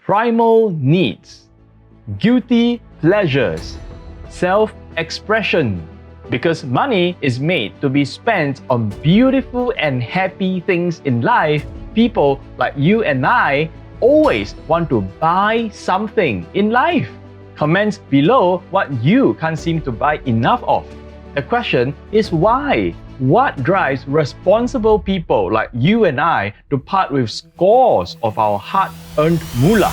primal needs, guilty pleasures, self-expression. Because money is made to be spent on beautiful and happy things in life, people like you and I always want to buy something in life. Comment below what you can't seem to buy enough of. The question is why? What drives responsible people like you and I to part with scores of our hard-earned moolah?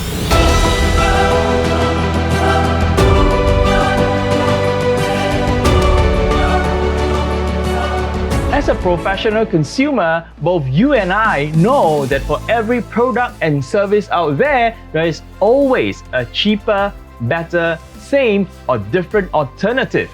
As a professional consumer, both you and I know that for every product and service out there, there is always a cheaper, better, same or different alternative.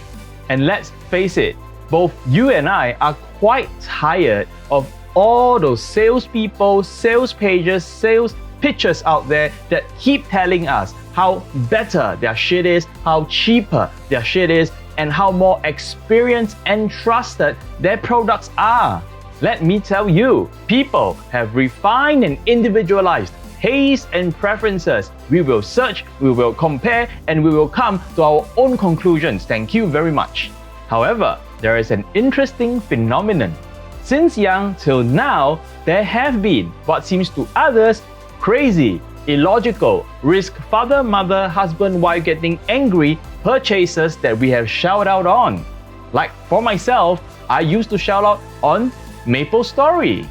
And let's face it, both you and I are quite tired of all those salespeople, sales pages, sales pitches out there that keep telling us how better their shit is, how cheaper their shit is, and how more experienced and trusted their products are. Let me tell you, people have refined and individualized tastes and preferences. We will search, we will compare, and we will come to our own conclusions. Thank you very much. However, there is an interesting phenomenon. Since young till now, there have been what seems to others crazy, illogical, risk father, mother, husband, wife getting angry purchases that we have shouted out on. Like for myself, I used to shout out on MapleStory,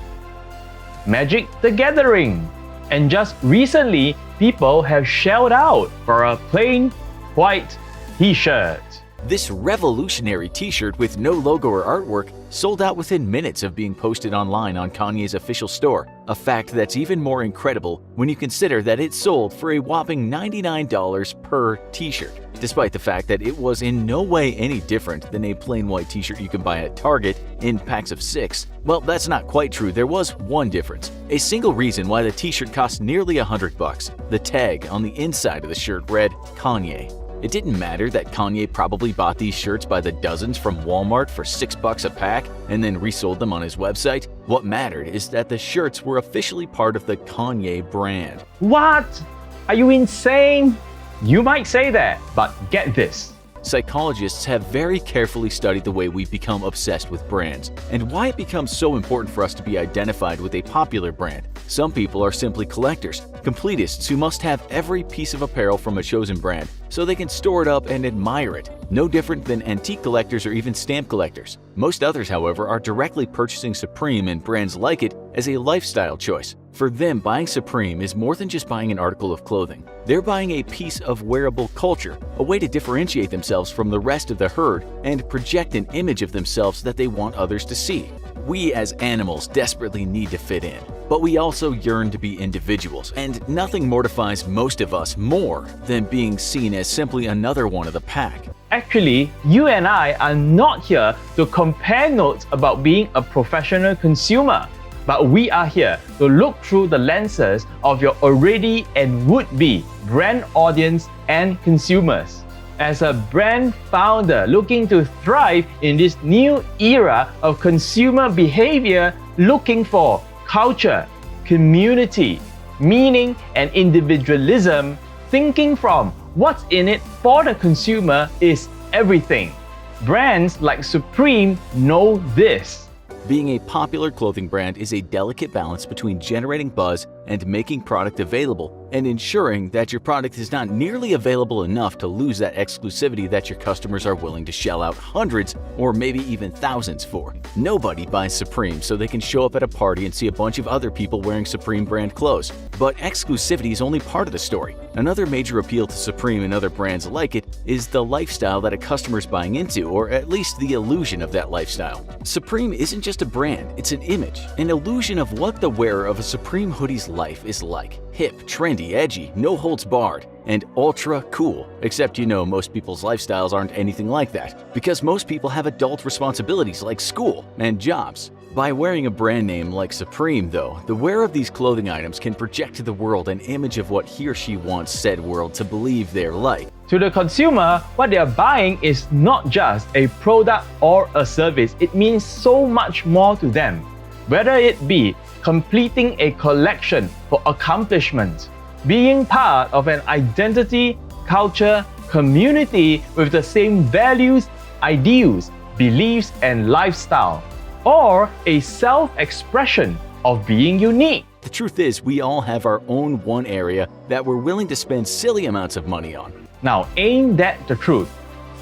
Magic the Gathering, and just recently, people have shelled out for a plain white t-shirt. This revolutionary t-shirt with no logo or artwork sold out within minutes of being posted online on Kanye's official store, a fact that's even more incredible when you consider that it sold for a whopping $99 per t-shirt, despite the fact that it was in no way any different than a plain white t-shirt you can buy at Target in packs of 6. Well, that's not quite true. There was one difference. A single reason why the t-shirt cost nearly $100. The tag on the inside of the shirt read Kanye. It didn't matter that Kanye probably bought these shirts by the dozens from Walmart for $6 a pack and then resold them on his website. What mattered is that the shirts were officially part of the Kanye brand. What? Are you insane? You might say that, but get this. Psychologists have very carefully studied the way we've become obsessed with brands and why it becomes so important for us to be identified with a popular brand. Some people are simply collectors, completists who must have every piece of apparel from a chosen brand so they can store it up and admire it, no different than antique collectors or even stamp collectors. Most others, however, are directly purchasing Supreme and brands like it as a lifestyle choice. For them, buying Supreme is more than just buying an article of clothing. They're buying a piece of wearable culture, a way to differentiate themselves from the rest of the herd and project an image of themselves that they want others to see. We as animals desperately need to fit in, but we also yearn to be individuals, and nothing mortifies most of us more than being seen as simply another one of the pack. Actually, you and I are not here to compare notes about being a professional consumer, but we are here to look through the lenses of your already and would-be brand audience and consumers. As a brand founder looking to thrive in this new era of consumer behavior, looking for culture, community, meaning, and individualism, thinking from what's in it for the consumer is everything. Brands like Supreme know this. Being a popular clothing brand is a delicate balance between generating buzz and making product available, and ensuring that your product is not nearly available enough to lose that exclusivity that your customers are willing to shell out hundreds or maybe even thousands for. Nobody buys Supreme so they can show up at a party and see a bunch of other people wearing Supreme brand clothes. But exclusivity is only part of the story. Another major appeal to Supreme and other brands like it is the lifestyle that a customer is buying into, or at least the illusion of that lifestyle. Supreme isn't just a brand, it's an image, an illusion of what the wearer of a Supreme hoodie's life is like. Hip, trendy, edgy, no holds barred, and ultra cool. Except most people's lifestyles aren't anything like that, because most people have adult responsibilities like school and jobs. By wearing a brand name like Supreme, though, the wearer of these clothing items can project to the world an image of what he or she wants said world to believe they're like. To the consumer, what they are buying is not just a product or a service. It means so much more to them. Whether it be completing a collection for accomplishment, being part of an identity, culture, community with the same values, ideals, beliefs, and lifestyle, or a self-expression of being unique. The truth is, we all have our own one area that we're willing to spend silly amounts of money on. Now, ain't that the truth?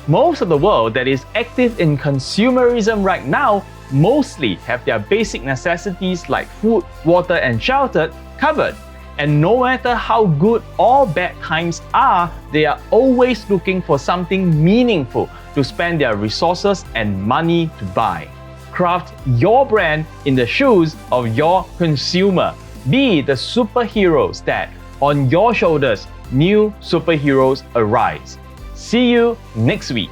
Most of the world that is active in consumerism right now mostly have their basic necessities like food, water, and shelter covered. And no matter how good or bad times are, they are always looking for something meaningful to spend their resources and money to buy. Craft your brand in the shoes of your consumer. Be the superheroes that, on your shoulders, new superheroes arise. See you next week.